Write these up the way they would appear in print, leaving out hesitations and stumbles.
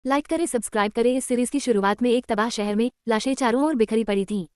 Like करें, subscribe करें। इस सीरीज की शुरुआत में एक तबाह शहर में लाशें चारों ओर बिखरी पड़ी थीं।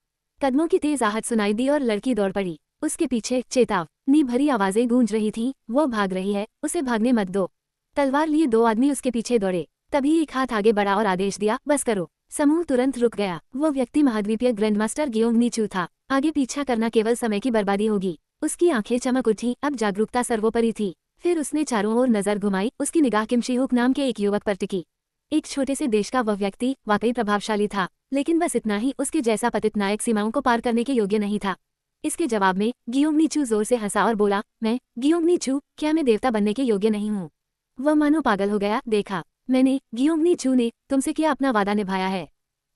कदमों की तेज आहट सुनाई दी और लड़की दौड़ पड़ी। उसके पीछे चेतावनी भरी आवाजें गूंज रही थीं। वो भाग रही है, उसे भागने मत दो। तलवार लिए दो आदमी उसके पीछे दौड़े। तभी एक हाथ आगे बढ़ा और आदेश दिया, बस करो। समूह तुरंत रुक गया। वो व्यक्ति महाद्वीपीय ग्रैंडमास्टर गियोंग नीचू था। आगे पीछा करना केवल समय की बर्बादी होगी। उसकी आंखें चमक उठी, अब जागरूकता सर्वोपरि थी। फिर उसने चारों ओर नजर घुमाई। उसकी निगाह किम शी हुक नाम के एक युवक पर टिकी। एक छोटे से देश का वह व्यक्ति वाकई प्रभावशाली था, लेकिन बस इतना ही, उसके जैसा पतित नायक सीमाओं को पार करने के योग्य नहीं था। इसके जवाब में गियोंग नीचू जोर से हंसा और बोला, मैं गियोंग नीचू, क्या मैं देवता बनने के योग्य नहीं हूँ? वह मानो पागल हो गया। देखा मैंने, गियोंग नीचू ने तुमसे क्या अपना वादा निभाया है?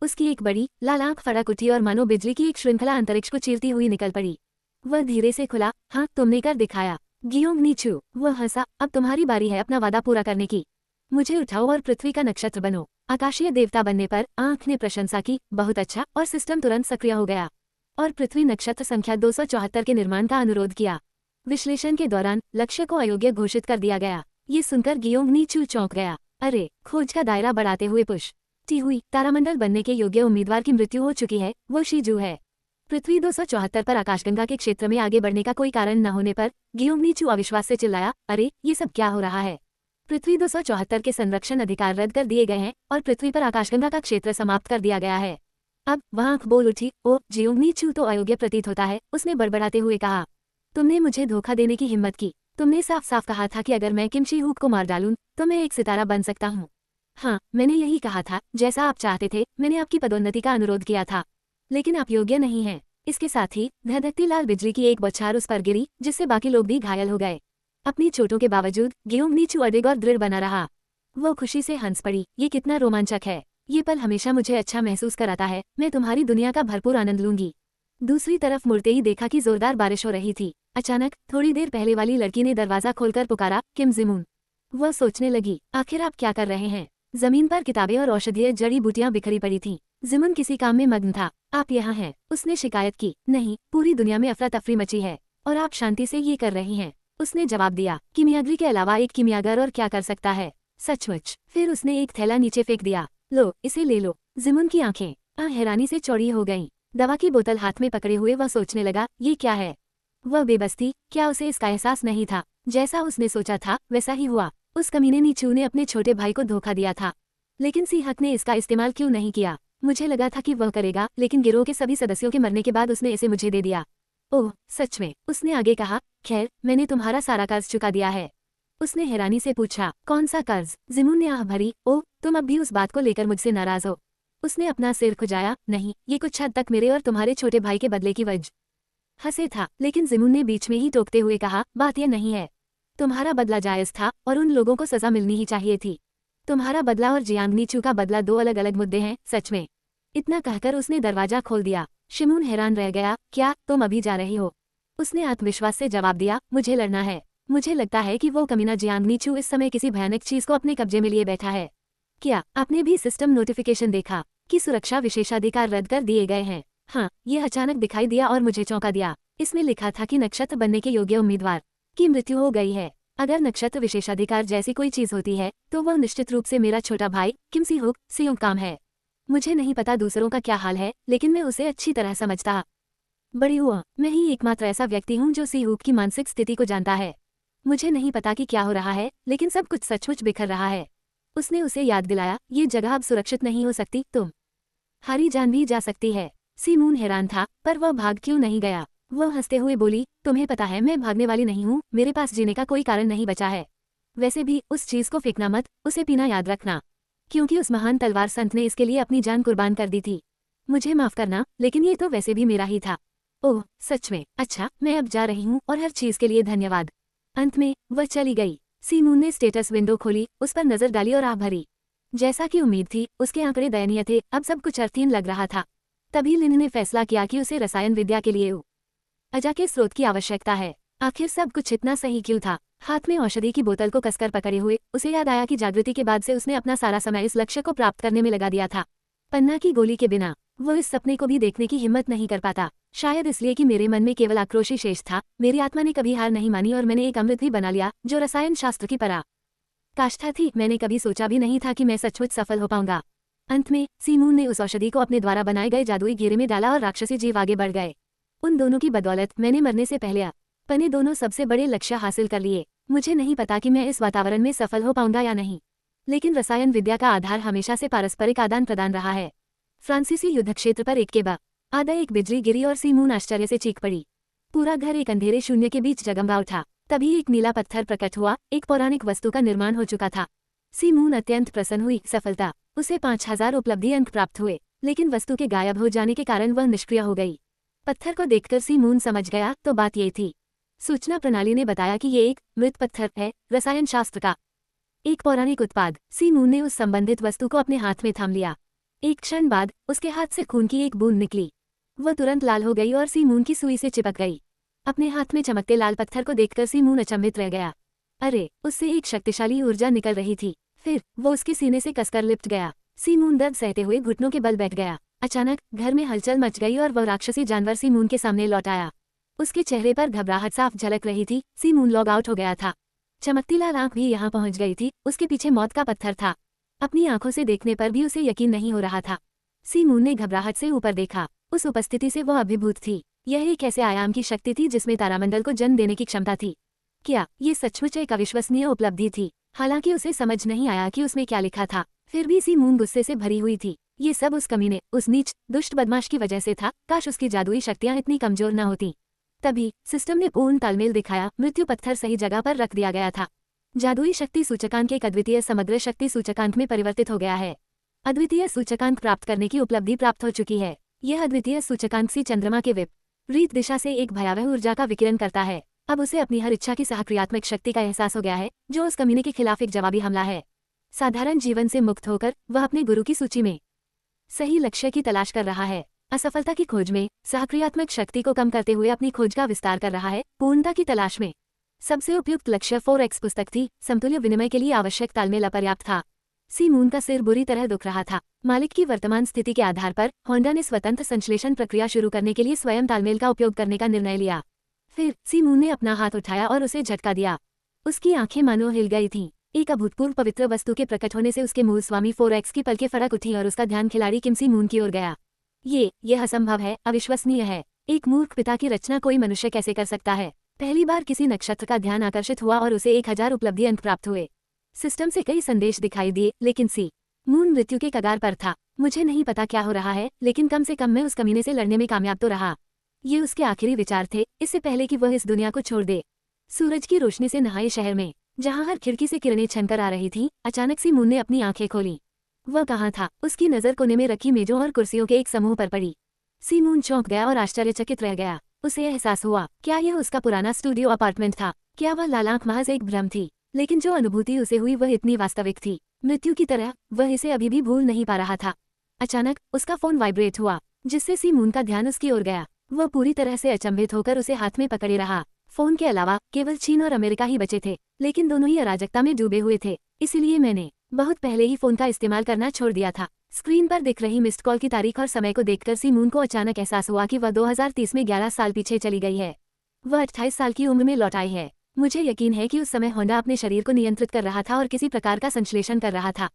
उसकी एक बड़ी लाल आंख फड़क उठी और मानो बिजली की एक श्रृंखला अंतरिक्ष को चीरती हुई निकल पड़ी। वह धीरे से खुला, हाँ, तुमने कर दिखाया गियोंग नीचू। वह हंसा, अब तुम्हारी बारी है अपना वादा पूरा करने की। मुझे उठाओ और पृथ्वी का नक्षत्र बनो। आकाशीय देवता बनने पर आंख ने प्रशंसा की, बहुत अच्छा, और सिस्टम तुरंत सक्रिय हो गया और पृथ्वी नक्षत्र संख्या 274 के निर्माण का अनुरोध किया। विश्लेषण के दौरान लक्ष्य को अयोग्य घोषित कर दिया गया। ये सुनकर गियोंग नीचू चौंक गया। अरे, खोज का दायरा बढ़ाते हुए पुष्टि हुई, तारामंडल बनने के योग्य उम्मीदवार की मृत्यु हो चुकी है, वो शीजू है। पृथ्वी 274 पर आकाशगंगा के क्षेत्र में आगे बढ़ने का कोई कारण न होने पर गियोंग नीचू अविश्वास से चिल्लाया, अरे, ये सब क्या हो रहा है? पृथ्वी 274 के संरक्षण अधिकार रद्द कर दिए गए हैं और पृथ्वी पर आकाशगंगा का क्षेत्र समाप्त कर दिया गया है। अब वह आंख बोल उठी, ओ गियोंग नीचू तो अयोग्य प्रतीत होता है। उसने बड़बड़ाते हुए कहा, तुमने मुझे धोखा देने की हिम्मत की। तुमने साफ साफ कहा था कि अगर मैं किम शी हुक को मार डालूं तो मैं एक सितारा बन सकता हूँ। हाँ, मैंने यही कहा था, जैसा आप चाहते थे। मैंने आपकी पदोन्नति का अनुरोध किया था, लेकिन आप योग्य नहीं हैं। इसके साथ ही धधकती लाल बिजली की एक बौछार उस पर गिरी, जिससे बाकी लोग भी घायल हो गए। अपनी चोटों के बावजूद गियोंग नीचू अडिग और दृढ़ बना रहा। वो खुशी से हंस पड़ी, ये कितना रोमांचक है। ये पल हमेशा मुझे अच्छा महसूस कराता है। मैं तुम्हारी दुनिया का भरपूर आनंद लूंगी। दूसरी तरफ मुड़ते ही देखा कि जोरदार बारिश हो रही थी। अचानक थोड़ी देर पहले वाली लड़की ने दरवाजा खोलकर पुकारा, किम जिमून। वह सोचने लगी, आखिर आप क्या कर रहे हैं? जमीन पर किताबें और औषधीय जड़ी बूटियां बिखरी पड़ी थीं। जिमून किसी काम में मग्न था। आप यहाँ हैं? उसने शिकायत की। नहीं, पूरी दुनिया में अफरा तफरी मची है और आप शांति से ये कर रही हैं। उसने जवाब दिया, किमियागरी के अलावा एक किमियागर और क्या कर सकता है? सचमुच। फिर उसने एक थैला नीचे फेंक दिया। लो, इसे ले लो। जिमून की आंखें हैरानी से चौड़ी हो गईं। दवा की बोतल हाथ में पकड़े हुए वह सोचने लगा, ये क्या है? वह बेबस थी। क्या उसे इसका एहसास नहीं था? जैसा उसने सोचा था वैसा ही हुआ। उस कमीने नीचू ने अपने छोटे भाई को धोखा दिया था, लेकिन सी हक ने इसका इस्तेमाल क्यों नहीं किया? मुझे लगा था कि वह करेगा, लेकिन गिरोह के सभी सदस्यों के मरने के बाद उसने इसे मुझे दे दिया। ओह, सच में? उसने आगे कहा, खैर, मैंने तुम्हारा सारा कर्ज चुका दिया है। उसने हैरानी से पूछा, कौन सा कर्ज? जिमून ने आह भरी, ओह, तुम अब भी उस बात को लेकर मुझसे नाराज हो? उसने अपना सिर खुजाया, नहीं, ये कुछ हद तक मेरे और तुम्हारे छोटे भाई के बदले की वजह से था। लेकिन जिमून ने बीच में ही टोकते हुए कहा, बात यह नहीं है। तुम्हारा बदला जायज था और उन लोगों को सजा मिलनी ही चाहिए थी। तुम्हारा बदला और जियांग नीचू का बदला दो अलग अलग मुद्दे हैं, सच में। इतना कहकर उसने दरवाजा खोल दिया। शिमून हैरान रह गया, क्या तुम अभी जा रही हो? उसने आत्मविश्वास से जवाब दिया, मुझे लड़ना है। मुझे लगता है कि वो कमीना जियांग नीचू इस समय किसी भयानक चीज को अपने कब्जे में लिए बैठा है। क्या आपने भी सिस्टम नोटिफिकेशन देखा कि सुरक्षा विशेषाधिकार रद्द कर दिए गए हैं? हाँ, ये अचानक दिखाई दिया और मुझे चौंका दिया। इसमें लिखा था कि नक्षत्र बनने के योग्य उम्मीदवार की मृत्यु हो गई है। अगर नक्षत्र विशेषाधिकार जैसी कोई चीज होती है तो वह निश्चित रूप से मेरा छोटा भाई किम सी हुक सियोंग काम है। मुझे नहीं पता दूसरों का क्या हाल है, लेकिन मैं उसे अच्छी तरह समझता बड़ी हुआ। मैं ही एकमात्र ऐसा व्यक्ति हूँ जो सी हुक की मानसिक स्थिति को जानता है। मुझे नहीं पता कि क्या हो रहा है, लेकिन सब कुछ सचमुच बिखर रहा है। उसने उसे याद दिलाया, ये जगह अब सुरक्षित नहीं हो सकती, तुम हारी जान भी जा सकती है। सीमून हैरान था, पर वह भाग क्यों नहीं गया? वह हंसते हुए बोली, तुम्हें पता है मैं भागने वाली नहीं हूँ। मेरे पास जीने का कोई कारण नहीं बचा है। वैसे भी उस चीज को फेंकना मत, उसे पीना याद रखना, क्योंकि उस महान तलवार संत ने इसके लिए अपनी जान कुर्बान कर दी थी। मुझे माफ करना, लेकिन ये तो वैसे भी मेरा ही था। ओह, सच में? अच्छा, मैं अब जा रही हूँ और हर चीज के लिए धन्यवाद। अंत में वह चली गई। सीमून ने स्टेटस विंडो खोली, उस पर नजर डाली और आह भरी। जैसा कि उम्मीद थी, उसके आंकड़े दयनीय थे। अब सब कुछ अर्थहीन लग रहा था। तभी लिन ने फैसला किया कि उसे रसायन विद्या के लिए अजा के स्रोत की आवश्यकता है। आखिर सब कुछ इतना सही क्यों था? हाथ में औषधि की बोतल को कसकर पकड़े हुए उसे याद आया कि जागृति के बाद से उसने अपना सारा समय इस लक्ष्य को प्राप्त करने में लगा दिया था। पन्ना की गोली के बिना वो इस सपने को भी देखने की हिम्मत नहीं कर पाता। शायद इसलिए कि मेरे मन में केवल आक्रोश ही शेष था। मेरी आत्मा ने कभी हार नहीं मानी और मैंने एक अमृत भी बना लिया जो रसायन शास्त्र की परा काष्ठा थी, मैंने कभी सोचा भी नहीं था कि मैं सचमुच सफल हो पाऊंगा। अंत में सीमून ने उस औषधि को अपने द्वारा बनाए गए जादुई घेरे में डाला और राक्षसी जीव आगे बढ़ गए। उन दोनों की बदौलत मैंने मरने से पहले अपने दोनों सबसे बड़े लक्ष्य हासिल कर लिए। मुझे नहीं पता कि मैं इस वातावरण में सफल हो पाऊंगा या नहीं, लेकिन रसायन विद्या का आधार हमेशा से पारस्परिक आदान प्रदान रहा है। फ्रांसीसी युद्ध क्षेत्र पर एक के बाद आधा एक बिजली गिरी और सीमून आश्चर्य से चीख पड़ी। पूरा घर एक अंधेरे शून्य के बीच जगमगा उठा। तभी एक नीला पत्थर प्रकट हुआ। एक पौराणिक वस्तु का निर्माण हो चुका था। सीमून अत्यंत प्रसन्न हुई। सफलता, उसे 5000 उपलब्धि अंक प्राप्त हुए, लेकिन वस्तु के गायब हो जाने के कारण वह निष्क्रिय हो गई। पत्थर को देखकर सीमून समझ गया तो बात ये थी। सूचना प्रणाली ने बताया कि ये एक मृत पत्थर है, रसायन शास्त्र का एक पौराणिक उत्पाद। सीमून ने उस संबंधित वस्तु को अपने हाथ में थाम लिया। एक क्षण बाद उसके हाथ से खून की एक बूंद निकली। वह तुरंत लाल हो गई और सीमून की सुई से चिपक गई। अपने हाथ में चमकते लाल पत्थर को देखकर सीमून अचंभित रह गया। अरे, उससे एक शक्तिशाली ऊर्जा निकल रही थी। फिर वो उसके सीने से कसकर लिपट गया। सीमून दर्द सहते हुए घुटनों के बल बैठ गया। अचानक घर में हलचल मच गई और वह राक्षसी जानवर सीमून के सामने लौट आया। उसके चेहरे पर घबराहट साफ झलक रही थी। सीमून लॉग आउट हो गया था। चमकती लाल आंख भी यहाँ पहुंच गई थी। उसके पीछे मौत का पत्थर था। अपनी आंखों से देखने पर भी उसे यकीन नहीं हो रहा था। सीमून ने घबराहट से ऊपर देखा। उस उपस्थिति से वह अभिभूत थी। यह एक ऐसे आयाम की शक्ति थी जिसमें तारामंडल को जन्म देने की क्षमता थी। क्या ये सचमुच एक अविश्वसनीय उपलब्धि थी? हालांकि उसे समझ नहीं आया कि उसमें क्या लिखा था, फिर भी सीमून गुस्से से भरी हुई थी। ये सब उस कमीने, उस नीच दुष्ट बदमाश की वजह से था। काश उसकी जादुई शक्तियां इतनी कमजोर न होती। तभी सिस्टम ने पूर्ण तालमेल दिखाया। मृत्यु पत्थर सही जगह पर रख दिया गया था। जादुई शक्ति सूचकांक एक अद्वितीय समग्र शक्ति सूचकांक में परिवर्तित हो गया है। अद्वितीय सूचकांक प्राप्त करने की उपलब्धि प्राप्त हो चुकी है। यह अद्वितीय सूचकांक सी चंद्रमा के विपरीत दिशा से एक भयावह ऊर्जा का विकिरण करता है। अब उसे अपनी हर इच्छा की सहक्रियात्मक शक्ति का एहसास हो गया है, जो उस कमीने के खिलाफ एक जवाबी हमला है। साधारण जीवन से मुक्त होकर वह अपने गुरु की सूची में सही लक्ष्य की तलाश कर रहा है। असफलता की खोज में सहक्रियात्मक शक्ति को कम करते हुए अपनी खोज का विस्तार कर रहा है। पूर्णता की तलाश में सबसे उपयुक्त लक्ष्य 4x पुस्तक थी। समतुल्य विनिमय के लिए आवश्यक तालमेल अपर्याप्त था। सीमून का सिर बुरी तरह दुख रहा था। मालिक की वर्तमान स्थिति के आधार पर होंडा ने स्वतंत्र संश्लेषण प्रक्रिया शुरू करने के लिए स्वयं तालमेल का उपयोग करने का निर्णय लिया। फिर सीमून ने अपना हाथ उठाया और उसे झटका दिया। उसकी आंखें मानो हिल गई थीं। एक अभूतपूर्व पवित्र वस्तु के प्रकट होने से उसके मूल स्वामी 4x की पलकें फड़क उठी और उसका ध्यान खिलाड़ी किम सीमून की ओर गया। यह असंभव है, अविश्वसनीय है। एक मूर्ख पिता की रचना कोई मनुष्य कैसे कर सकता है? पहली बार किसी नक्षत्र का ध्यान आकर्षित हुआ और उसे 1000 उपलब्धि अंक प्राप्त हुए। सिस्टम से कई संदेश दिखाई दिए, लेकिन सीमून मृत्यु के कगार पर था। मुझे नहीं पता क्या हो रहा है, लेकिन कम से कम मैं उस कमीने से लड़ने में कामयाब तो रहा। ये उसके आखिरी विचार थे, इससे पहले कि वह इस दुनिया को छोड़ दे। सूरज की रोशनी से नहाए शहर में, जहां हर खिड़की से किरणें छनकर आ रही थीं, अचानक सीमून ने अपनी आंखें खोली। वह कहाँ था? उसकी नज़र कोने में रखी मेजों और कुर्सियों के एक समूह पर पड़ी। सीमून चौंक गया और आश्चर्यचकित रह गया। उसे एहसास हुआ, क्या यह उसका पुराना स्टूडियो अपार्टमेंट था? क्या वह लाल आंख महज एक भ्रम थी? लेकिन जो अनुभूति उसे हुई वह इतनी वास्तविक थी। मृत्यु की तरह वह इसे अभी भी भूल नहीं पा रहा था। अचानक उसका फोन वाइब्रेट हुआ, जिससे सीमून का ध्यान उसकी ओर गया। वह पूरी तरह से अचंभित होकर उसे हाथ में पकड़े रहा। फोन के अलावा केवल चीन और अमेरिका ही बचे थे, लेकिन दोनों ही अराजकता में डूबे हुए थे। इसीलिए मैंने बहुत पहले ही फोन का इस्तेमाल करना छोड़ दिया था। स्क्रीन पर दिख रही मिस्ड कॉल की तारीख और समय को देखकर सीमून को अचानक एहसास हुआ कि वह 2030 में 11 साल पीछे चली गई है। वह 28 साल की उम्र में लौट आई है। मुझे यकीन है कि उस समय होंडा अपने शरीर को नियंत्रित कर रहा था और किसी प्रकार का संश्लेषण कर रहा था।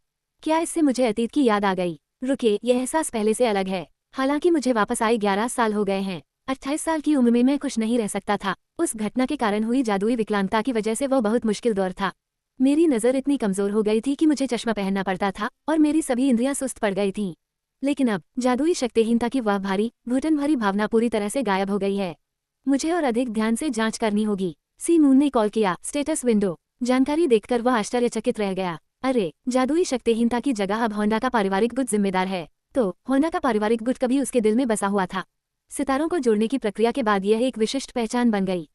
क्या इससे मुझे अतीत की याद आ गई? रुकिए, यह एहसास पहले से अलग है। हालांकि मुझे वापस आए 11 साल हो गए हैं। 28 साल की उम्र में मैं खुश नहीं रह सकता था। उस घटना के कारण हुई जादुई विकलांगता की वजह से वह बहुत मुश्किल दौर था। मेरी नज़र इतनी कमजोर हो गई थी कि मुझे चश्मा पहनना पड़ता था और मेरी सभी इंद्रियां सुस्त पड़ गई थीं। लेकिन अब जादुई शक्तिहीनता की वह भारी घुटन भरी भावना पूरी तरह से गायब हो गई है। मुझे और अधिक ध्यान से जांच करनी होगी। सीमून ने कॉल किया। Status window. जानकारी देखकर वह आश्चर्यचकित रह गया। अरे, जादुई शक्तिहीनता की जगह अब होंडा का पारिवारिक गुट जिम्मेदार है। तो होंडा का पारिवारिक गुट कभी उसके दिल में बसा हुआ था। सितारों को जोड़ने की प्रक्रिया के बाद यह एक विशिष्ट पहचान बन गई।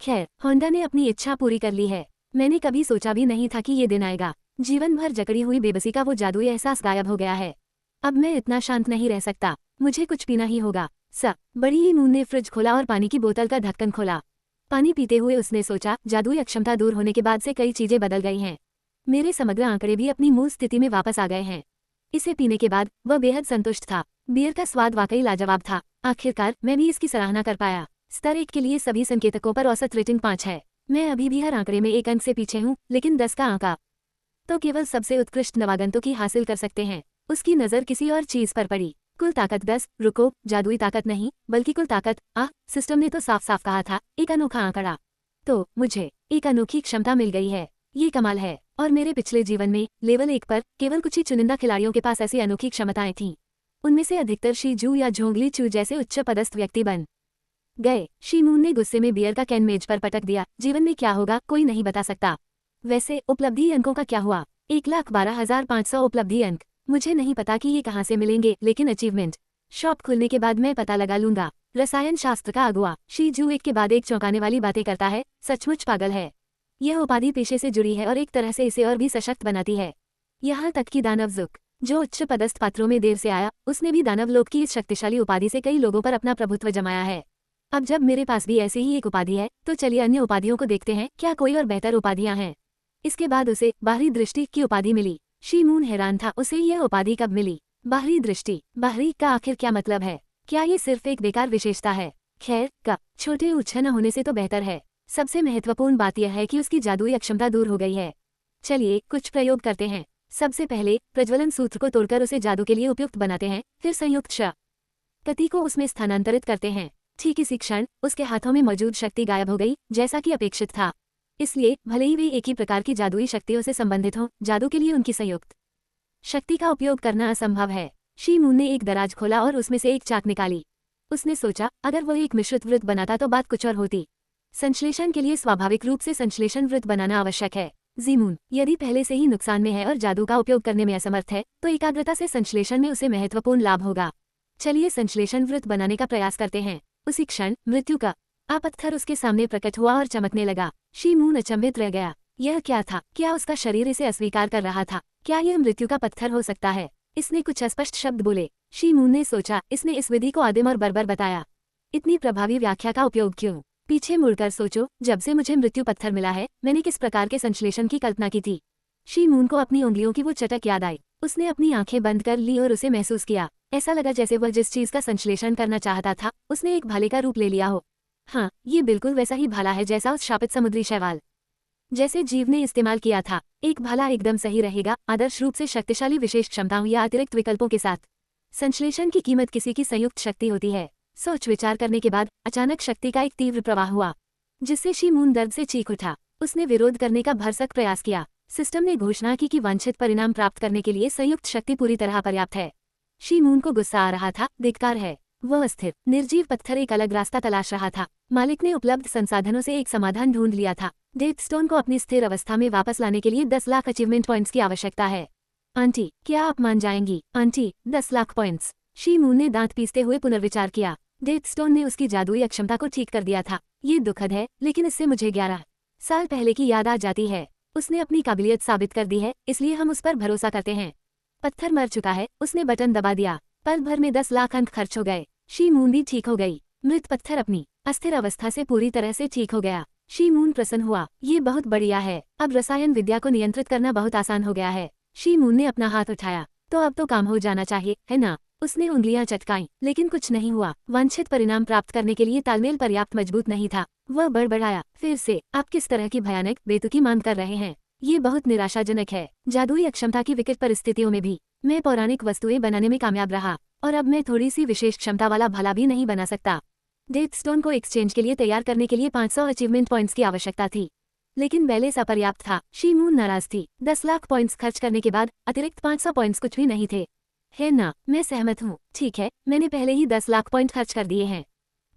खैर, होंडा ने अपनी इच्छा पूरी कर ली है। मैंने कभी सोचा भी नहीं था कि ये दिन आएगा। जीवन भर जकड़ी हुई बेबसी का वो जादुई एहसास गायब हो गया है। अब मैं इतना शांत नहीं रह सकता। मुझे कुछ पीना ही होगा। बड़ी ही नून ने फ्रिज खोला और पानी की बोतल का ढक्कन खोला। पानी पीते हुए उसने सोचा, जादुई अक्षमता दूर होने के बाद से कई चीजें बदल गई हैं। मेरे समग्र आंकड़े भी अपनी मूल स्थिति में वापस आ गए हैं। इसे पीने के बाद वह बेहद संतुष्ट था। बियर का स्वाद वाकई लाजवाब था। आखिरकार मैं भी इसकी सराहना कर पाया। स्तर 1 के लिए सभी संकेतकों पर औसत रेटिंग 5 है। मैं अभी भी हर आंकड़े में 1 अंक से पीछे हूँ, लेकिन 10 का आंका तो केवल सबसे उत्कृष्ट नवागंतुक ही हासिल कर सकते हैं। उसकी नज़र किसी और चीज पर पड़ी। कुल ताकत 10। रुको, जादुई ताकत नहीं बल्कि कुल ताकत। सिस्टम ने तो साफ साफ कहा था, एक अनोखा आंकड़ा। तो मुझे एक अनोखी क्षमता मिल गई है। ये कमाल है। और मेरे पिछले जीवन में लेवल 1 पर केवल कुछ ही चुनिंदा खिलाड़ियों के पास ऐसी अनोखी क्षमताएं थीं। उनमें से अधिकतर शी जू या झोंगली चू जैसे उच्च पदस्थ व्यक्ति बन गए। शी मून ने गुस्से में बियर का कैन मेज पर पटक दिया। जीवन में क्या होगा कोई नहीं बता सकता। वैसे उपलब्धि अंकों का क्या हुआ? 1,12,500 उपलब्धि अंक। मुझे नहीं पता कि ये कहाँ से मिलेंगे, लेकिन अचीवमेंट शॉप खुलने के बाद मैं पता लगा लूंगा। रसायन शास्त्र का अगुआ शी जू एक के बाद एक चौंकाने वाली बातें करता है, सचमुच पागल है। यह उपाधि पेशे से जुड़ी है और एक तरह से इसे और भी सशक्त बनाती है। यहाँ तक कि दानव जुक, जो उच्च पदस्थ पात्रों में देर से आया, उसने भी दानव लोक की इस शक्तिशाली उपाधि से कई लोगों पर अपना प्रभुत्व जमाया है। अब जब मेरे पास भी ऐसी ही एक उपाधि है, तो चलिए अन्य उपाधियों को देखते हैं, क्या कोई और बेहतर उपाधियां हैं। इसके बाद उसे बाहरी दृष्टि की उपाधि मिली। शी मून हैरान था, उसे यह उपाधि कब मिली? बाहरी दृष्टि, बाहरी का आखिर क्या मतलब है? क्या ये सिर्फ एक बेकार विशेषता है? खैर, का छोटे ऊंचे न होने से तो बेहतर है। सबसे महत्वपूर्ण बात यह है कि उसकी जादुई अक्षमता दूर हो गई है। चलिए कुछ प्रयोग करते हैं। सबसे पहले प्रज्वलन सूत्र को तोड़कर उसे जादू के लिए उपयुक्त बनाते हैं, फिर संयुक्त शक्ति को उसमें स्थानांतरित करते हैं। ठीक इसी क्षण उसके हाथों में मौजूद शक्ति गायब हो गई, जैसा कि अपेक्षित था। इसलिए भले ही वे एक ही प्रकार की जादुई शक्तियों से संबंधित हों, जादू के लिए उनकी संयुक्त शक्ति का उपयोग करना असंभव है। शी मून ने एक दराज खोला और उसमें से एक चाक निकाली। उसने सोचा, अगर वह एक मिश्रित वृत्त बनाता तो बात कुछ और होती। संश्लेषण के लिए स्वाभाविक रूप से संश्लेषण वृत्त बनाना आवश्यक है। जीमून यदि पहले से ही नुकसान में है और जादू का उपयोग करने में असमर्थ है, तो एकाग्रता से संश्लेषण में उसे महत्वपूर्ण लाभ होगा। चलिए संश्लेषण वृत्त बनाने का प्रयास करते हैं। उसी क्षण मृत्यु का पत्थर उसके सामने प्रकट हुआ और चमकने लगा। शी मून अचंभित रह गया। यह क्या था? क्या उसका शरीर इसे अस्वीकार कर रहा था? क्या यह मृत्यु का पत्थर हो सकता है? इसने कुछ अस्पष्ट शब्द बोले। शी मून ने सोचा, इसने इस विधि को आदिम और बर्बर बताया। इतनी प्रभावी व्याख्या का उपयोग क्यों? पीछे मुड़कर सोचो, जब से मुझे मृत्यु पत्थर मिला है, मैंने किस प्रकार के संश्लेषण की कल्पना की थी। शी मून को अपनी उंगलियों की वो चटक याद आई। उसने अपनी आंखें बंद कर ली और उसे महसूस किया। ऐसा लगा जैसे वह जिस चीज का संश्लेषण करना चाहता था, उसने एक भाले का रूप ले लिया हो। हाँ, ये बिल्कुल वैसा ही भाला है जैसा उस शापित समुद्री शैवाल जैसे जीव ने इस्तेमाल किया था। एक भाला एकदम सही रहेगा, आदर्श रूप से शक्तिशाली विशेष क्षमताओं या अतिरिक्त विकल्पों के साथ। संश्लेषण की कीमत किसी की संयुक्त शक्ति होती है। सोच विचार करने के बाद अचानक शक्ति का एक तीव्र प्रवाह हुआ, जिससे शी मून दर्द से चीख उठा। उसने विरोध करने का भरसक प्रयास किया। सिस्टम ने घोषणा की कि वांछित परिणाम प्राप्त करने के लिए संयुक्त शक्ति पूरी तरह पर्याप्त है। शी मून को गुस्सा आ रहा था, धिक्कार है। वह अस्थिर निर्जीव पत्थर एक अलग रास्ता तलाश रहा था। मालिक ने उपलब्ध संसाधनों से एक समाधान ढूंढ लिया था। डेथ स्टोन को अपनी स्थिर अवस्था में वापस लाने के लिए 10 लाख अचीवमेंट पॉइंट्स की आवश्यकता है। आंटी, क्या आप मान जाएंगी? Aunty, 10 lakh points. She moon ने दांत पीसते हुए पुनर्विचार किया। डेथ स्टोन ने उसकी जादुई अक्षमता को ठीक कर दिया था। ये दुखद है, लेकिन इससे मुझे 11 साल पहले की याद आ जाती है। उसने अपनी काबिलियत साबित कर दी है, इसलिए हम उस पर भरोसा करते हैं। पत्थर मर चुका है। उसने बटन दबा दिया। पल भर में 10 लाख अंक खर्च हो गए। शी मून भी ठीक हो गई। मृत पत्थर अपनी अस्थिर अवस्था से पूरी तरह से ठीक हो गया। शी मून प्रसन्न हुआ। ये बहुत बढ़िया है। अब रसायन विद्या को नियंत्रित करना बहुत आसान हो गया है। शी मून ने अपना हाथ उठाया। तो अब तो काम हो जाना चाहिए, है ना? उसने उंगलियां चटकाईं, लेकिन कुछ नहीं हुआ। वांछित परिणाम प्राप्त करने के लिए तालमेल पर्याप्त मजबूत नहीं था। वह बड़बड़ाया, फिर से, आप किस तरह की भयानक बेतुकी मांग कर रहे हैं? ये बहुत निराशाजनक है। जादुई अक्षमता की विकट परिस्थितियों में भी मैं पौराणिक वस्तुएं बनाने में कामयाब रहा, और अब मैं थोड़ी सी विशेष क्षमता वाला भला भी नहीं बना सकता। डेथ स्टोन को एक्सचेंज के लिए तैयार करने के लिए 500 अचीवमेंट पॉइंट्स की आवश्यकता थी, लेकिन बैलेंस अपर्याप्त था। शी मून नाराज थी। 10 लाख पॉइंट्स खर्च करने के बाद अतिरिक्त 500 पॉइंट्स कुछ भी नहीं थे। है ना? मैं सहमत हूँ। ठीक है, मैंने पहले ही 10 लाख पॉइंट खर्च कर दिए हैं।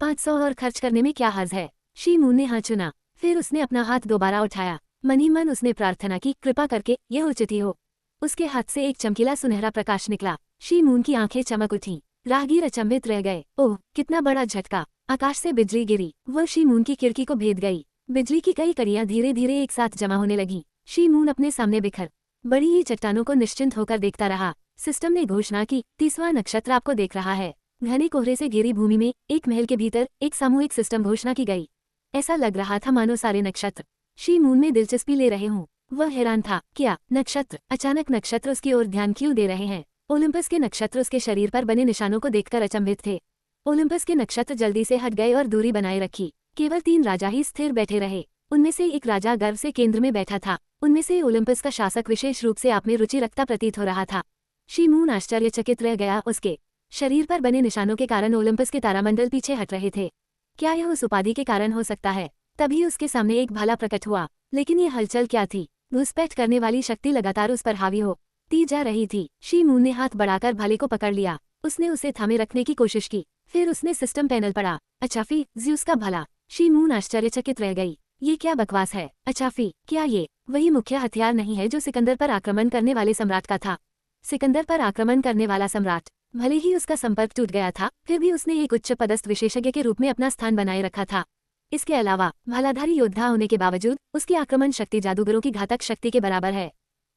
500 और खर्च करने में क्या हर्ज है? शी मून ने हाँ चुना। फिर उसने अपना हाथ दोबारा उठाया। मन ही मन उसने प्रार्थना की, कृपा करके यह उचित ही हो। उसके हाथ से एक चमकीला सुनहरा प्रकाश निकला। शी मून की आंखें चमक उठी। राहगीर अचंभित रह गए। ओह, कितना बड़ा झटका! आकाश से बिजली गिरी। वह शी मून की खिड़की को भेद गई। बिजली की कई कड़ियां धीरे धीरे एक साथ जमा होने लगी। शी मून अपने सामने बिखर बड़ी ही चट्टानों को निश्चिंत होकर देखता रहा। सिस्टम ने घोषणा की, 30वां नक्षत्र आपको देख रहा है। घने कोहरे से घिरी भूमि में एक महल के भीतर एक सामूहिक सिस्टम घोषणा की गई। ऐसा लग रहा था मानो सारे नक्षत्र शी मून में दिलचस्पी ले रहे हों। वह हैरान था, क्या नक्षत्र? अचानक नक्षत्र उसकी ओर ध्यान क्यों दे रहे हैं? ओलंपस के नक्षत्र उसके शरीर पर बने निशानों को देखकर अचंभित थे। ओलंपस के नक्षत्र जल्दी से हट गए और दूरी बनाए रखी। केवल 3 राजा ही स्थिर बैठे रहे। उनमें से एक राजा गर्व से केंद्र में बैठा था। उनमें से ओलंपस का शासक विशेष रूप से आप में रुचि रखता प्रतीत हो रहा था। शी मून आश्चर्यचकित रह गया। उसके शरीर पर बने निशानों के कारण ओलंपस के तारामंडल पीछे हट रहे थे। क्या यह उस उपाधि के कारण हो सकता है? तभी उसके सामने एक भाला प्रकट हुआ। लेकिन ये हलचल क्या थी? घुसपैठ करने वाली शक्ति लगातार उस पर हावी होती जा रही थी। शी मून ने हाथ बढ़ाकर भाले को पकड़ लिया। उसने उसे थामे रखने की कोशिश की। फिर उसने सिस्टम पैनल पढ़ा। अचाफी, ज़्यूस का भाला। शी मून आश्चर्यचकित रह गई। ये क्या बकवास है? अचाफी, क्या ये वही मुख्य हथियार नहीं है जो सिकंदर पर आक्रमण करने वाले सम्राट का था? सिकंदर पर आक्रमण करने वाला सम्राट, भले ही उसका संपर्क टूट गया था, फिर भी उसने एक उच्च पदस्थ विशेषज्ञ के रूप में अपना स्थान बनाए रखा था। इसके अलावा भालाधारी योद्धा होने के बावजूद उसकी आक्रमण शक्ति जादूगरों की घातक शक्ति के बराबर है।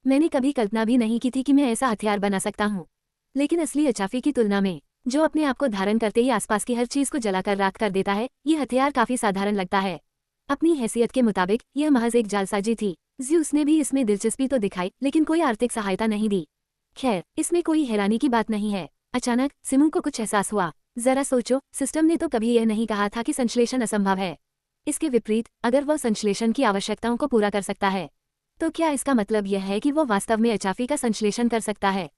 मैंने कभी कल्पना भी नहीं की थी कि मैं ऐसा हथियार बना सकता हूँ। लेकिन असली अचाफी की तुलना में, जो अपने आप को धारण करते ही आसपास की हर चीज को जलाकर राख कर देता है, ये हथियार काफी साधारण लगता है। अपनी हैसियत के मुताबिक यह महज एक जालसाजी थी। ज़्यूस ने भी इसमें दिलचस्पी तो दिखाई, लेकिन कोई आर्थिक सहायता नहीं दी। खैर, इसमें कोई हैरानी की बात नहीं है। अचानक सिमू को कुछ एहसास हुआ। जरा सोचो, सिस्टम ने तो कभी यह नहीं कहा था कि संश्लेषण असंभव है। इसके विपरीत, अगर वह संश्लेषण की आवश्यकताओं को पूरा कर सकता है, तो क्या इसका मतलब यह है कि वह वास्तव में अचाफी का संश्लेषण कर सकता है?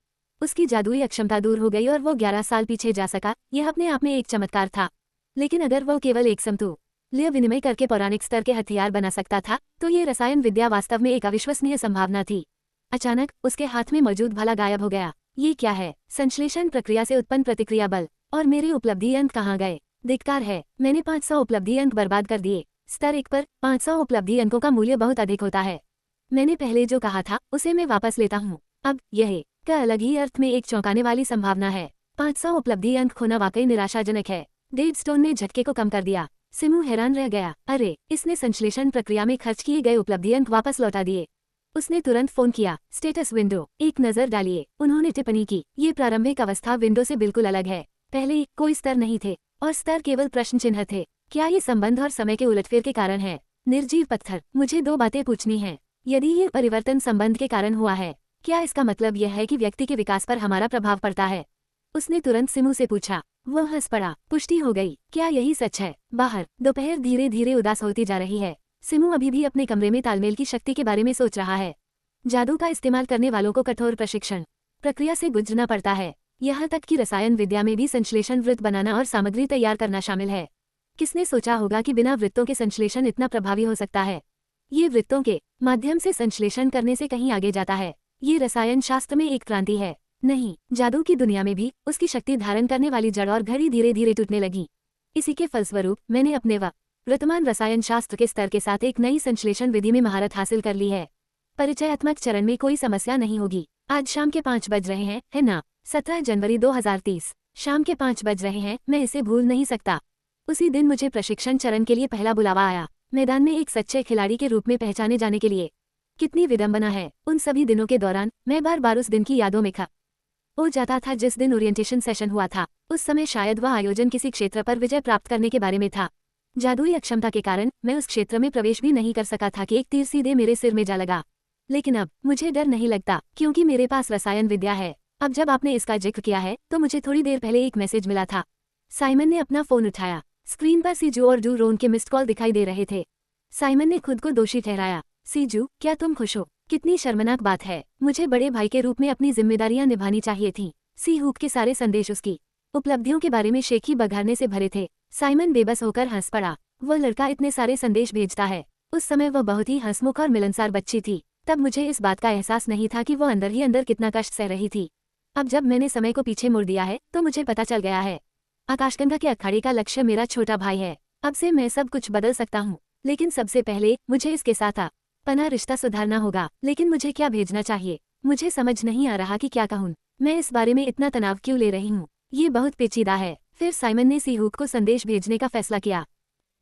उसकी जादुई अक्षमता दूर हो गई और वो 11 साल पीछे जा सका। यह अपने आप में एक चमत्कार था। लेकिन अगर वह केवल एक समतुल्य विनिमय करके पौराणिक स्तर के हथियार बना सकता था, तो ये रसायन विद्या वास्तव में एक अविश्वसनीय संभावना थी। अचानक उसके हाथ में मौजूद भाला गायब हो गया। ये क्या है? संश्लेषण प्रक्रिया से उत्पन्न प्रतिक्रिया बल। और मेरे उपलब्धि अंक कहाँ गए? धिक्कार है, मैंने 500 उपलब्धि अंक बर्बाद कर दिए। स्तर 1 पर 500 उपलब्धि अंकों का मूल्य बहुत अधिक होता है। मैंने पहले जो कहा था उसे मैं वापस लेता हूँ। अब यह का अलग ही अर्थ में एक चौंकाने वाली संभावना है। 500 उपलब्धि अंक खोना वाकई निराशाजनक है। डेडस्टोन ने झटके को कम कर दिया। सिमू हैरान रह गया। अरे, इसने संश्लेषण प्रक्रिया में खर्च किए गए उपलब्धि अंक वापस लौटा दिए। उसने तुरंत फोन किया। स्टेटस विंडो, एक नजर डालिए। उन्होंने टिप्पणी की, ये प्रारंभिक अवस्था विंडो से बिल्कुल अलग है। पहले कोई स्तर नहीं थे, और स्तर केवल प्रश्न चिन्ह थे। क्या ये संबंध और समय के उलटफेर के कारण है? निर्जीव पत्थर, मुझे 2 बातें पूछनी हैं। यदि ये परिवर्तन संबंध के कारण हुआ है, क्या इसका मतलब यह है कि व्यक्ति के विकास पर हमारा प्रभाव पड़ता है? उसने तुरंत सिमू से पूछा। वह हंस पड़ा। पुष्टि हो गई। क्या यही सच है? बाहर दोपहर धीरे धीरे उदास होती जा रही है। सिमू अभी भी अपने कमरे में तालमेल की शक्ति के बारे में सोच रहा है। जादू का इस्तेमाल करने वालों को कठोर प्रशिक्षण प्रक्रिया से गुजरना पड़ता है। यहाँ तक कि रसायन विद्या में भी संश्लेषण वृत्त बनाना और सामग्री तैयार करना शामिल है। किसने सोचा होगा कि बिना वृत्तों के संश्लेषण इतना प्रभावी हो सकता है? ये वृत्तों के माध्यम से संश्लेषण करने से कहीं आगे जाता है। ये रसायन शास्त्र में एक क्रांति है। नहीं, जादू की दुनिया में भी उसकी शक्ति धारण करने वाली जड़ और घड़ी धीरे धीरे टूटने लगी। इसी के फलस्वरूप मैंने अपने वर्तमान रसायन शास्त्र के स्तर के साथ एक नई संश्लेषण विधि में महारत हासिल कर ली है। परिचयात्मक चरण में कोई समस्या नहीं होगी। आज शाम के 5 बज रहे हैं, है ना? 17 जनवरी 2030, शाम के 5 बज रहे हैं। मैं इसे भूल नहीं सकता। उसी दिन मुझे प्रशिक्षण चरण के लिए पहला बुलावा आया, मैदान में एक सच्चे खिलाड़ी के रूप में पहचाने जाने के लिए। कितनी विडंबना है। उन सभी दिनों के दौरान मैं बार बार उस दिन की यादों में खो जाता था जिस दिन ओरिएंटेशन सेशन हुआ था। उस समय शायद वह आयोजन किसी क्षेत्र पर विजय प्राप्त करने के बारे में था। जादुई अक्षमता के कारण मैं उस क्षेत्र में प्रवेश भी नहीं कर सका था कि एक तीर सीधे मेरे सिर में जा लगा। लेकिन अब मुझे डर नहीं लगता, क्योंकि मेरे पास रसायन विद्या है। अब जब आपने इसका जिक्र किया है, तो मुझे थोड़ी देर पहले एक मैसेज मिला था। साइमन ने अपना फोन उठाया। स्क्रीन पर सीजू और डू रोन के मिस्ड कॉल दिखाई दे रहे थे। साइमन ने खुद को दोषी ठहराया। सीजू, क्या तुम खुश हो? कितनी शर्मनाक बात है। मुझे बड़े भाई के रूप में अपनी जिम्मेदारियां निभानी चाहिए थी। सी हुक के सारे संदेश उसकी उपलब्धियों के बारे में शेखी बघारने से भरे थे। साइमन बेबस होकर हंस पड़ा। वह लड़का इतने सारे संदेश भेजता है। उस समय वह बहुत ही हंसमुख और मिलनसार बच्ची थी। तब मुझे इस बात का एहसास नहीं था कि वह अंदर ही अंदर कितना कष्ट सह रही थी। अब जब मैंने समय को पीछे मोड़ दिया है, तो मुझे पता चल गया है। आकाशगंगा के अखाड़े का लक्ष्य मेरा छोटा भाई है। अब से मैं सब कुछ बदल सकता हूँ, लेकिन सबसे पहले मुझे इसके साथ अपना रिश्ता सुधारना होगा। लेकिन मुझे क्या भेजना चाहिए? मुझे समझ नहीं आ रहा कि क्या कहूँ। मैं इस बारे में इतना तनाव क्यों ले रही हूँ? ये बहुत पेचीदा है। फिर साइमन ने सी हुक को संदेश भेजने का फैसला किया।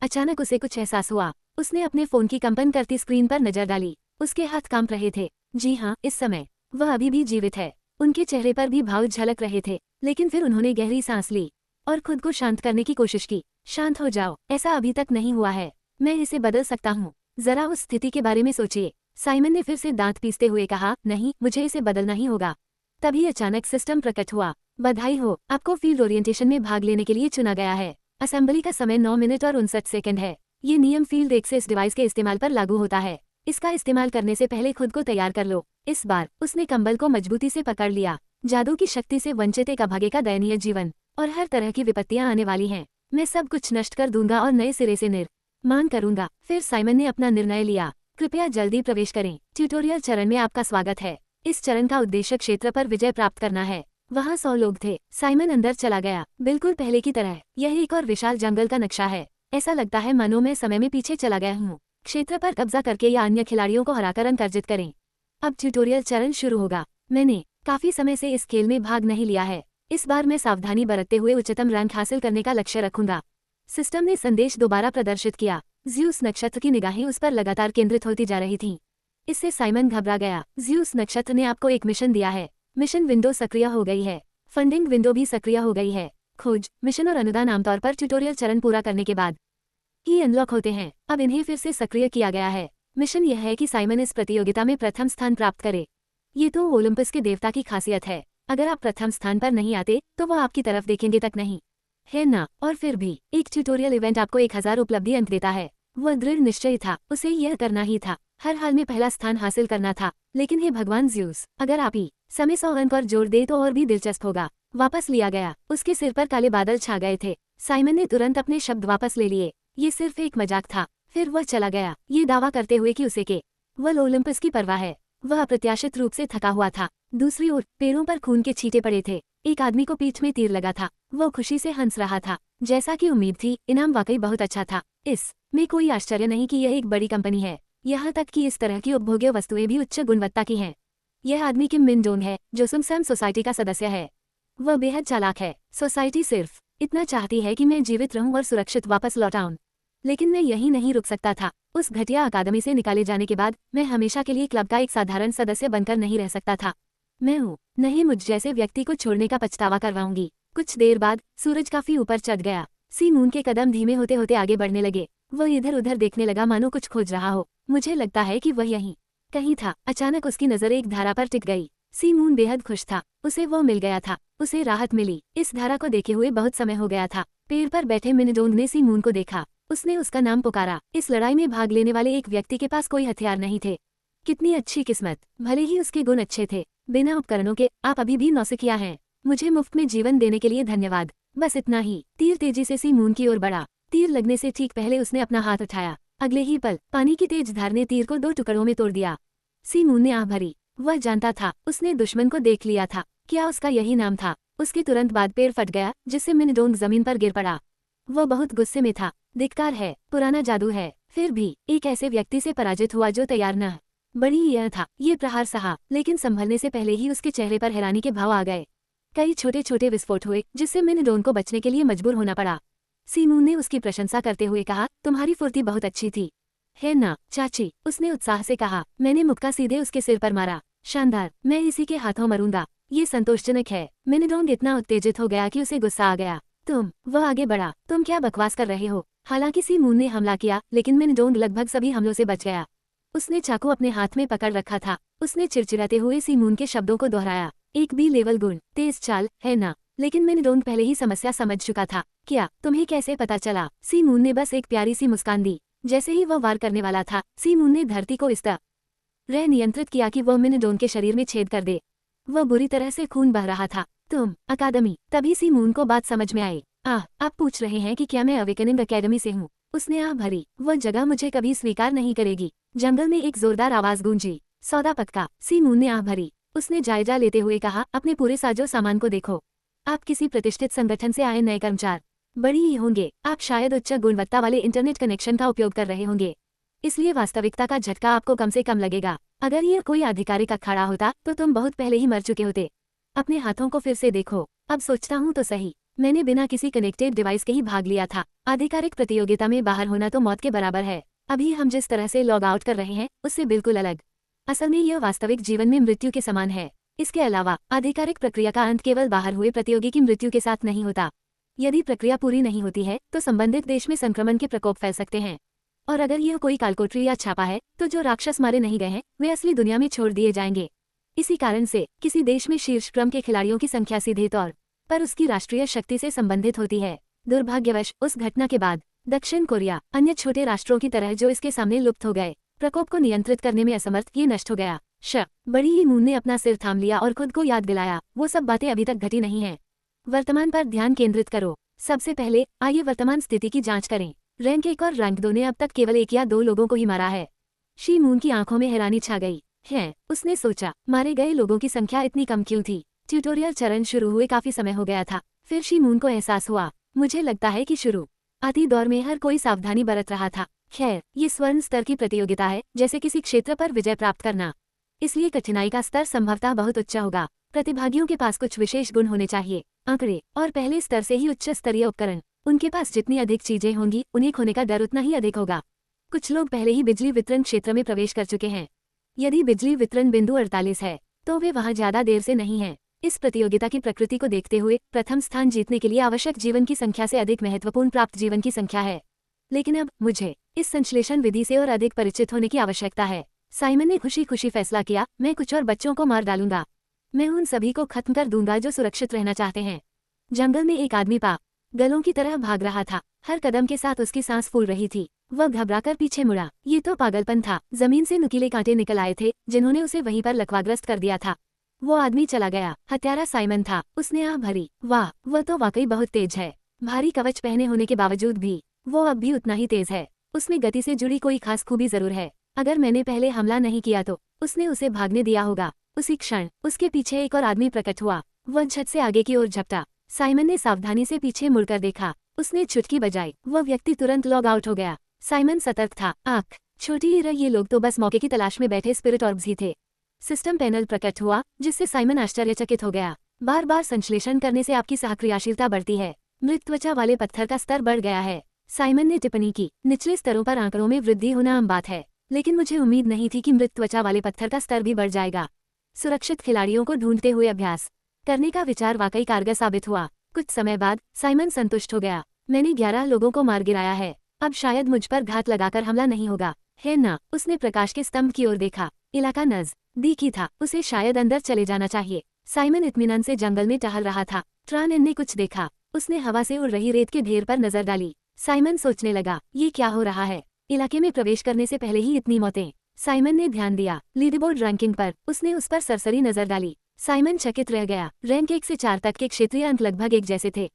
अचानक उसे कुछ एहसास हुआ। उसने अपने फोन की कंपन करती स्क्रीन पर नजर डाली। उसके हाथ कांप रहे थे। जी हाँ, इस समय वह अभी भी जीवित है। उनके चेहरे पर भी भाव झलक रहे थे। लेकिन फिर उन्होंने गहरी सांस ली और खुद को शांत करने की कोशिश की। शांत हो जाओ, ऐसा अभी तक नहीं हुआ है। मैं इसे बदल सकता हूँ। जरा उस स्थिति के बारे में सोचिए। साइमन ने फिर से दांत पीसते हुए कहा। नहीं, मुझे इसे बदलना ही होगा। तभी अचानक सिस्टम प्रकट हुआ। बधाई हो, आपको फील्ड ओरिएंटेशन में भाग लेने के लिए चुना गया है। असेंबली का समय 9 मिनट और 59 सेकंड है। ये नियम फील्ड एक्सेस डिवाइस के इस्तेमाल पर लागू होता है। इसका इस्तेमाल करने से पहले खुद को तैयार कर लो। इस बार उसने कंबल को मजबूती से पकड़ लिया। जादू की शक्ति से वंचित एक अभागे का दयनीय जीवन और हर तरह की विपत्तियां आने वाली हैं। मैं सब कुछ नष्ट कर दूंगा और नए सिरे से निर्माण करूंगा। फिर साइमन ने अपना निर्णय लिया। कृपया जल्दी प्रवेश करें। ट्यूटोरियल चरण में आपका स्वागत है। इस चरण का उद्देश्य क्षेत्र पर विजय प्राप्त करना है। वहाँ 100 लोग थे। साइमन अंदर चला गया, बिल्कुल पहले की तरह। यह एक और विशाल जंगल का नक्शा है। ऐसा लगता है मानो मैं समय में पीछे चला गया हूँ। क्षेत्र पर कब्जा करके या अन्य खिलाड़ियों को हराकर अंक अर्जित करें। अब ट्यूटोरियल चरण शुरू होगा। मैंने काफी समय से इस खेल में भाग नहीं लिया है। इस बार मैं सावधानी बरतते हुए उच्चतम रैंक हासिल करने का लक्ष्य रखूंगा। सिस्टम ने संदेश दोबारा प्रदर्शित किया। ज़्यूस नक्षत्र की निगाहें उस पर लगातार केंद्रित होती जा रही थीं। इससे साइमन घबरा गया। ज़्यूस नक्षत्र ने आपको एक मिशन दिया है। मिशन विंडो सक्रिय हो गई है। फंडिंग विंडो भी सक्रिय हो गई है। खोज, मिशन और अनुदान आमतौर पर ट्यूटोरियल चरण पूरा करने के बाद ही अनलॉक होते हैं। अब इन्हें फिर से सक्रिय किया गया है। मिशन यह है कि साइमन इस प्रतियोगिता में प्रथम स्थान प्राप्त करे। ये तो ओलंपस के देवता की खासियत है। अगर आप प्रथम स्थान पर नहीं आते तो वह आपकी तरफ देखेंगे तक नहीं, है ना। और फिर भी एक ट्यूटोरियल इवेंट आपको 1000 उपलब्धि अंक देता है। वह दृढ़ निश्चय था, उसे यह करना ही था। हर हाल में पहला स्थान हासिल करना था। लेकिन हे भगवान ज़्यूस, अगर आप ही समय 100 अंक और जोड़ दे तो और भी दिलचस्प होगा। वापस लिया गया। उसके सिर पर काले बादल छा गए थे। साइमन ने तुरंत अपने शब्द वापस ले लिए। ये सिर्फ एक मजाक था। फिर वह चला गया, ये दावा करते हुए कि उसे केवल ओलंपस की परवाह है। वह अप्रत्याशित रूप से थका हुआ था। दूसरी ओर पैरों पर खून के छींटे पड़े थे। एक आदमी को पीठ में तीर लगा था। वह खुशी से हंस रहा था। जैसा कि उम्मीद थी, इनाम वाकई बहुत अच्छा था। इसमें कोई आश्चर्य नहीं कि यह एक बड़ी कंपनी है। यहाँ तक कि इस तरह की उपभोग्य वस्तुएं भी उच्च गुणवत्ता की हैं। यह आदमी किम मिन डोंग है, जो सुमसम सोसाइटी का सदस्य है। वह बेहद चालाक है। सोसाइटी सिर्फ इतना चाहती है कि मैं जीवित रहूं और सुरक्षित वापस लौट आऊं। लेकिन मैं यहीं नहीं रुक सकता था। उस घटिया अकादमी से निकाले जाने के बाद मैं हमेशा के लिए क्लब का एक साधारण सदस्य बनकर नहीं रह सकता था। मैं हूँ नहीं, मुझ जैसे व्यक्ति को छोड़ने का पछतावा करवाऊंगी। कुछ देर बाद सूरज काफी ऊपर चढ़ गया। सी मून के कदम धीमे होते होते आगे बढ़ने लगे। वह इधर उधर देखने लगा मानो कुछ खोज रहा हो। मुझे लगता है कि वह यहीं कहीं था। अचानक उसकी नजर एक धारा पर टिक गई। सी मून बेहद खुश था। उसे वो मिल गया था। उसे राहत मिली। इस धारा को देखे हुए बहुत समय हो गया था। पेड़ पर बैठे मिनडोंग ने सी मून को देखा। उसने उसका नाम पुकारा। इस लड़ाई में भाग लेने वाले एक व्यक्ति के पास कोई हथियार नहीं थे। कितनी अच्छी किस्मत। भले ही उसके गुण अच्छे थे, बिना उपकरणों के आप अभी भी नौसिखिया हैं। मुझे मुफ्त में जीवन देने के लिए धन्यवाद। बस इतना ही। तीर तेजी से सी मून की ओर बढ़ा। तीर लगने से ठीक पहले उसने अपना हाथ उठाया। अगले ही पल पानी की तेज धार ने तीर को 2 टुकड़ों में तोड़ दिया। सी मून ने आह भरी। वह जानता था, उसने दुश्मन को देख लिया था। क्या उसका यही नाम था? उसके तुरंत बाद पेड़ फट गया, जिससे मिनडोंग जमीन पर गिर पड़ा। वह बहुत गुस्से में था। धिक्कार है, पुराना जादू है। फिर भी एक ऐसे व्यक्ति से पराजित हुआ जो तैयार न बड़ी यह था। ये प्रहार सहा, लेकिन संभलने से पहले ही उसके चेहरे पर हैरानी के भाव आ गए। कई छोटे छोटे विस्फोट हुए, जिससे मिनडोंग को बचने के लिए मजबूर होना पड़ा। सी मून ने उसकी प्रशंसा करते हुए कहा, तुम्हारी फुर्ती बहुत अच्छी थी, है ना चाची? उसने उत्साह से कहा। मैंने मुक्का सीधे उसके सिर पर मारा। शानदार, मैं इसी के हाथों मरूंगा। ये संतोषजनक है। मिनडोंग इतना उत्तेजित हो गया कि उसे गुस्सा आ गया। वह आगे बढ़ा। तुम क्या बकवास कर रहे हो? हालांकि सी मून ने हमला किया, लेकिन मिनडोंग लगभग सभी हमलों से बच गया। उसने चाकू अपने हाथ में पकड़ रखा था। उसने चिड़चिड़ाते हुए सी मून के शब्दों को दोहराया। एक बी लेवल गुण, तेज चाल, है ना? लेकिन मिनडोंग पहले ही समस्या समझ चुका था। क्या तुम्हें कैसे पता चला? सी मून ने बस एक प्यारी सी मुस्कान दी। जैसे ही वह वार करने वाला था, सी मून ने धरती को इस तरह नियंत्रित किया कि वह मिनडोंग के शरीर में छेद कर दे। वह बुरी तरह से खून बह रहा था। तुम अकादमी। तभी सी मून को बात समझ में आई। आप पूछ रहे हैं कि क्या मैं अवेकनिंग अकेडमी से हूँ? उसने आह भरी। वह जगह मुझे कभी स्वीकार नहीं करेगी। जंगल में एक जोरदार आवाज गूंजी। सौदा पक्का। सी मून ने आह भरी। उसने जायजा लेते हुए कहा, अपने पूरे साजो सामान को देखो। आप किसी प्रतिष्ठित संगठन से आए नए कर्मचारी बड़ी ही होंगे। आप शायद उच्च गुणवत्ता वाले इंटरनेट कनेक्शन का उपयोग कर रहे होंगे, इसलिए वास्तविकता का झटका आपको कम से कम लगेगा। अगर यह कोई आधिकारिक अखाड़ा होता तो तुम बहुत पहले ही मर चुके होते। अपने हाथों को फिर से देखो। अब सोचता हूँ तो सही, मैंने बिना किसी कनेक्टेड डिवाइस के ही भाग लिया था। आधिकारिक प्रतियोगिता में बाहर होना तो मौत के बराबर है। अभी हम जिस तरह से लॉग आउट कर रहे हैं उससे बिल्कुल अलग। असल में यह वास्तविक जीवन में मृत्यु के समान है। इसके अलावा आधिकारिक प्रक्रिया का अंत केवल बाहर हुए प्रतियोगी की मृत्यु के साथ नहीं होता। यदि प्रक्रिया पूरी नहीं होती है तो संबंधित देश में संक्रमण के प्रकोप फैल सकते हैं। और अगर यह कोई कालकोठरी या छापा है तो जो राक्षस मारे नहीं गए हैं वे असली दुनिया में छोड़ दिए जाएंगे। इसी कारण से किसी देश में शीर्ष क्रम के खिलाड़ियों की संख्या सीधे तौर पर उसकी राष्ट्रीय शक्ति से संबंधित होती है। दुर्भाग्यवश उस घटना के बाद दक्षिण कोरिया अन्य छोटे राष्ट्रों की तरह जो इसके सामने लुप्त हो गए, प्रकोप को नियंत्रित करने में असमर्थ, ये नष्ट हो गया। बड़ी ही मून ने अपना सिर थाम लिया और खुद को याद दिलाया, वो सब बातें अभी तक घटी नहीं हैं। वर्तमान पर ध्यान केंद्रित करो। सबसे पहले आइए वर्तमान स्थिति की जांच करें। रैंक 1 और रैंक 2 ने अब तक केवल 1 या 2 लोगों को ही मारा है। शी मून की आंखों में हैरानी छा गई है। उसने सोचा, मारे गए लोगों की संख्या इतनी कम क्यों थी। ट्यूटोरियल चरण शुरू हुए काफी समय हो गया था। फिर शी मून को एहसास हुआ, मुझे लगता है कि शुरू आती दौर में हर कोई सावधानी बरत रहा था। खैर, ये स्वर्ण स्तर की प्रतियोगिता है, जैसे किसी क्षेत्र पर विजय प्राप्त करना, इसलिए कठिनाई का स्तर संभवतः बहुत उच्च होगा। प्रतिभागियों के पास कुछ विशेष गुण होने चाहिए, आंकड़े और पहले स्तर से ही उच्च स्तरीय उपकरण। उनके पास जितनी अधिक चीजें होंगी, उन्हें खोने का डर उतना ही अधिक होगा। कुछ लोग पहले ही बिजली वितरण क्षेत्र में प्रवेश कर चुके हैं। यदि बिजली वितरण बिंदु 48 है, तो वे वहां ज्यादा देर से नहीं हैं। इस प्रतियोगिता की प्रकृति को देखते हुए प्रथम स्थान जीतने के लिए आवश्यक जीवन की संख्या से अधिक महत्वपूर्ण प्राप्त जीवन की संख्या है। लेकिन अब मुझे इस संश्लेषण विधि से और अधिक परिचित होने की आवश्यकता है। साइमन ने खुशी खुशी फैसला किया, मैं कुछ और बच्चों को मार डालूंगा। मैं उन सभी को खत्म कर दूंगा जो सुरक्षित रहना चाहते हैं। जंगल में एक आदमी गलों की तरह भाग रहा था। हर कदम के साथ उसकी सांस फूल रही थी। वह घबराकर पीछे मुड़ा। ये तो पागलपन था। जमीन से नुकीले कांटे निकल आए थे, जिन्होंने उसे वहीं पर लकवाग्रस्त कर दिया था। वो आदमी चला गया। हत्यारा साइमन था। उसने आह भरी, वाह, वह तो वाकई बहुत तेज है। भारी कवच पहने होने के बावजूद भी वो अब भी उतना ही तेज है। उसमें गति से जुड़ी कोई खास खूबी जरूर है। अगर मैंने पहले हमला नहीं किया तो उसने उसे भागने दिया होगा। उसी क्षण उसके पीछे एक और आदमी प्रकट हुआ। वह झट से आगे की ओर झपटा। साइमन ने सावधानी से पीछे मुड़कर देखा। उसने चुटकी बजाई। वह व्यक्ति तुरंत लॉग आउट हो गया। साइमन सतर्क था। आंख छोटी ही रह, ये लोग तो बस मौके की तलाश में बैठे स्पिरिट ऑर्ब्स ही थे। सिस्टम पैनल प्रकट हुआ, जिससे साइमन आश्चर्यचकित हो गया। बार बार संश्लेषण करने से आपकी सहक्रियाशीलता बढ़ती है। मृत त्वचा वाले पत्थर का स्तर बढ़ गया है। साइमन ने टिप्पणी की, निचले स्तरों पर आंकड़ों में वृद्धि होना आम बात है, लेकिन मुझे उम्मीद नहीं थी कि मृत त्वचा वाले पत्थर का स्तर भी बढ़ जाएगा। सुरक्षित खिलाड़ियों को ढूंढते हुए अभ्यास करने का विचार वाकई कारगर साबित हुआ। कुछ समय बाद साइमन संतुष्ट हो गया। मैंने 11 लोगों को मार गिराया है। अब शायद मुझ पर घात लगाकर हमला नहीं होगा, है ना? उसने प्रकाश के स्तंभ की ओर देखा। इलाका नजदीकी था। उसे शायद अंदर चले जाना चाहिए। साइमन इत्मीनान से जंगल में टहल रहा था। ट्रानन ने कुछ देखा। उसने हवा से उड़ रही रेत के ढेर पर नजर डाली। साइमन सोचने लगा, ये क्या हो रहा है? इलाके में प्रवेश करने से पहले ही इतनी मौतें। साइमन ने ध्यान दिया लीडरबोर्ड रैंकिंग पर। उसने उस पर सरसरी नजर डाली। साइमन चकित रह गया। रैंक 1 से 4 तक के क्षेत्रीय अंक लगभग एक जैसे थे,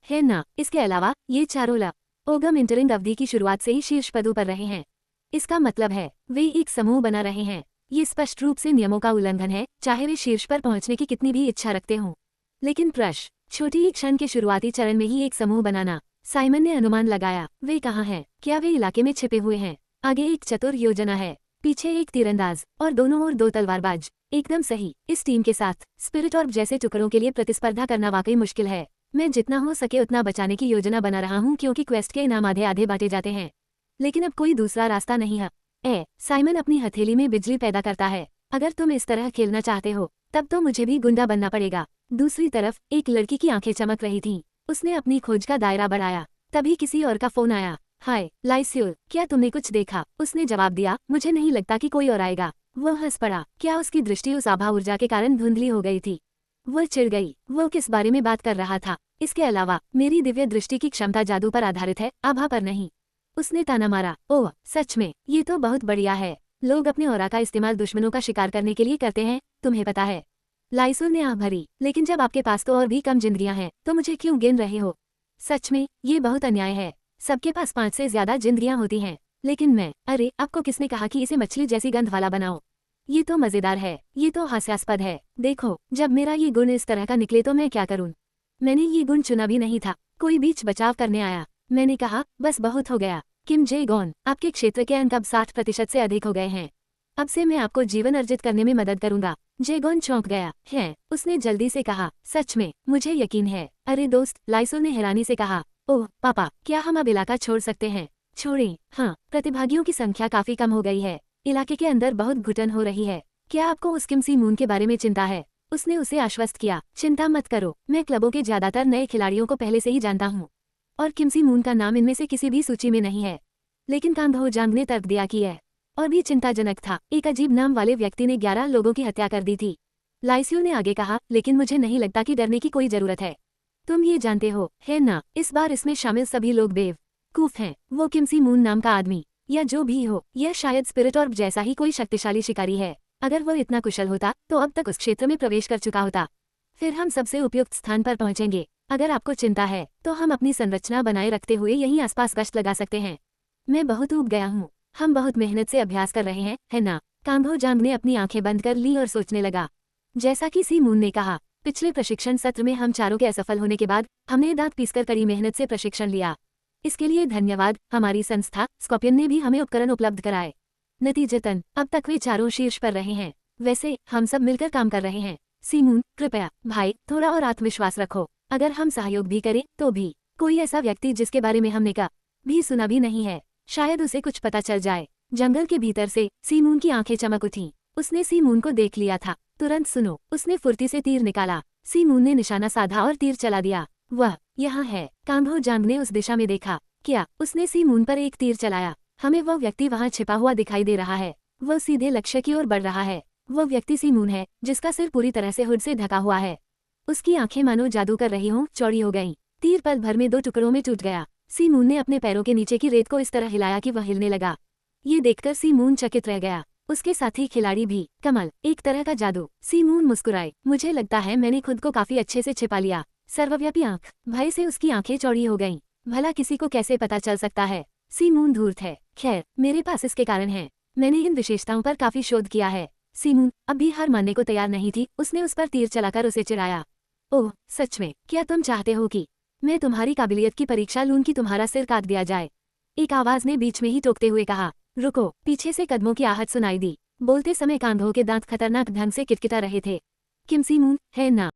है ना? इसके अलावा ये चारों ओगम इंटरिंग अवधि की शुरुआत से ही शीर्ष पदों पर रहे हैं। इसका मतलब है वे एक समूह बना रहे हैं। ये स्पष्ट रूप से नियमों का उल्लंघन है, चाहे वे शीर्ष पर पहुंचने की कितनी भी इच्छा रखते हों। लेकिन प्रश्न, छोटी ही क्षण के शुरुआती चरण में ही एक समूह बनाना। साइमन ने अनुमान लगाया, वे कहाँ हैं? क्या वे इलाके में छिपे हुए हैं? आगे एक चतुर योजना है, पीछे एक तीरंदाज और दोनों ओर 2 तलवारबाज। एकदम सही। इस टीम के साथ स्पिरिट ऑर्ब जैसे टुकड़ों के लिए प्रतिस्पर्धा करना वाकई मुश्किल है। मैं जितना हो सके उतना बचाने की योजना बना रहा हूँ, क्योंकि क्वेस्ट के इनाम आधे आधे बांटे जाते हैं। लेकिन अब कोई दूसरा रास्ता नहीं है। साइमन अपनी हथेली में बिजली पैदा करता है। अगर तुम इस तरह खेलना चाहते हो, तब तो मुझे भी गुंडा बनना पड़ेगा। दूसरी तरफ एक लड़की की आंखें चमक रही थीं। उसने अपनी खोज का दायरा बढ़ाया। तभी किसी और का फोन आया। हाय लाइस्यूल, क्या तुमने कुछ देखा? उसने जवाब दिया, मुझे नहीं लगता कि कोई और आएगा। वह हंस पड़ा। क्या उसकी दृष्टि उस आभा ऊर्जा के कारण धुंधली हो गई थी? वह चिढ़ गई। वो किस बारे में बात कर रहा था? इसके अलावा मेरी दिव्य दृष्टि की क्षमता जादू पर आधारित है, आभा पर नहीं। उसने ताना मारा। ओह सच में, ये तो बहुत बढ़िया है। लोग अपने ऑरा का इस्तेमाल दुश्मनों का शिकार करने के लिए करते हैं, तुम्हें पता है। लाइसुल ने आह भरी। लेकिन जब आपके पास तो और भी कम जिंदगियां हैं, तो मुझे क्यों गिन रहे हो? सच में ये बहुत अन्याय है। सबके पास 5 से ज्यादा जिंदगियां होती हैं, लेकिन मैं, अरे आपको किसने कहा कि इसे मछली जैसी गंध वाला बनाओ? ये तो मजेदार है, ये तो हास्यास्पद है। देखो, जब मेरा ये गुण इस तरह का निकले तो मैं क्या करूं? मैंने ये गुण चुना भी नहीं था। कोई बीच बचाव करने आया। मैंने कहा, बस बहुत हो गया। किम जे गॉन, आपके क्षेत्र के अंक अब 60% से अधिक हो गए हैं। अब से मैं आपको जीवन अर्जित करने में मदद करूंगा। जेगोन चौंक गया। है, उसने जल्दी से कहा, सच में, मुझे यकीन है। अरे दोस्त, लाइसुल ने हैरानी से कहा, ओह पापा, क्या हम अब इलाका छोड़ सकते हैं? छोड़ें? हाँ, प्रतिभागियों की संख्या काफी कम हो गई है। इलाके के अंदर बहुत घुटन हो रही है। क्या आपको उस किमसी मून के बारे में चिंता है? उसने उसे आश्वस्त किया, चिंता मत करो, मैं क्लबों के ज्यादातर नए खिलाड़ियों को पहले से ही जानता हूँ, और किमसी मून का नाम इनमें से किसी भी सूची में नहीं है। लेकिन कांधो जांग ने तर्क दिया कि है और भी चिंताजनक था। एक अजीब नाम वाले व्यक्ति ने 11 लोगों की हत्या कर दी थी। लाइस्यूल ने आगे कहा, लेकिन मुझे नहीं लगता कि डरने की कोई जरूरत है। तुम ये जानते हो, है ना? इस बार इसमें शामिल सभी लोग बेव कूफ है वो किमसी मून नाम का आदमी, या जो भी हो, यह शायद स्पिरिट ऑर्ब जैसा ही कोई शक्तिशाली शिकारी है। अगर वह इतना कुशल होता तो अब तक उस क्षेत्र में प्रवेश कर चुका होता। फिर हम सबसे उपयुक्त स्थान पर पहुंचेंगे। अगर आपको चिंता है तो हम अपनी संरचना बनाए रखते हुए यहीं आसपास गश्त लगा सकते हैं। मैं बहुत ऊब गया हूँ। हम बहुत मेहनत से अभ्यास कर रहे हैं, है ना? काम्भो जांग ने अपनी आंखें बंद कर ली और सोचने लगा। जैसा कि सी मून ने कहा, पिछले प्रशिक्षण सत्र में हम चारों के असफल होने के बाद हमने दांत पीसकर कड़ी मेहनत से प्रशिक्षण लिया। इसके लिए धन्यवाद। हमारी संस्था स्कॉर्पियन ने भी हमें उपकरण उपलब्ध कराए। नतीजतन अब तक वे चारों शीर्ष पर रहे हैं। वैसे हम सब मिलकर काम कर रहे हैं। सी मून, कृपया भाई थोड़ा और आत्मविश्वास रखो। अगर हम सहयोग भी करें तो भी कोई ऐसा व्यक्ति जिसके बारे में हमने का भी सुना भी नहीं है, शायद उसे कुछ पता चल जाए। जंगल के भीतर से सी मून की आंखें चमक उठीं। उसने सी मून को देख लिया था। तुरंत सुनो, उसने फुर्ती से तीर निकाला। सी मून ने निशाना साधा और तीर चला दिया। वह यहाँ है। काम्भो जांग ने उस दिशा में देखा। क्या? उसने सी मून पर एक तीर चलाया। हमें वह व्यक्ति वहाँ छिपा हुआ दिखाई दे रहा है। वह सीधे लक्ष्य की ओर बढ़ रहा है। वह व्यक्ति सी मून है जिसका सिर पूरी तरह से हुड से ढका हुआ है। उसकी आंखें मानो जादू कर रही हों चौड़ी हो गईं। तीर पल भर में 2 टुकड़ों में टूट गया। सी मून ने अपने पैरों के नीचे की रेत को इस तरह हिलाया कि वह हिलने लगा। ये देखकर सी मून चकित रह गया। उसके साथी खिलाड़ी भी। कमल, एक तरह का जादू। सी मून मुस्कुराए। मुझे लगता है मैंने खुद को काफी अच्छे से छिपा लिया। सर्वव्यापी आंख। भय से उसकी आंखें चौड़ी हो गईं। भला किसी को कैसे पता चल सकता है? सी मून धूर्त है। खैर, मेरे पास इसके कारण है। मैंने इन विशेषताओं पर काफी शोध किया है। सी मून अब भी हार मानने को तैयार नहीं थी। उसने उस पर तीर चलाकर उसे चिढ़ाया। ओह, सच में? क्या तुम चाहते हो कि मैं तुम्हारी काबिलियत की परीक्षा लूं कि तुम्हारा सिर काट दिया जाए? एक आवाज ने बीच में ही टोकते हुए कहा। रुको! पीछे से कदमों की आहट सुनाई दी। बोलते समय कांधों के दांत खतरनाक ढंग से किटकिटा रहे थे। किमसी मून, है ना?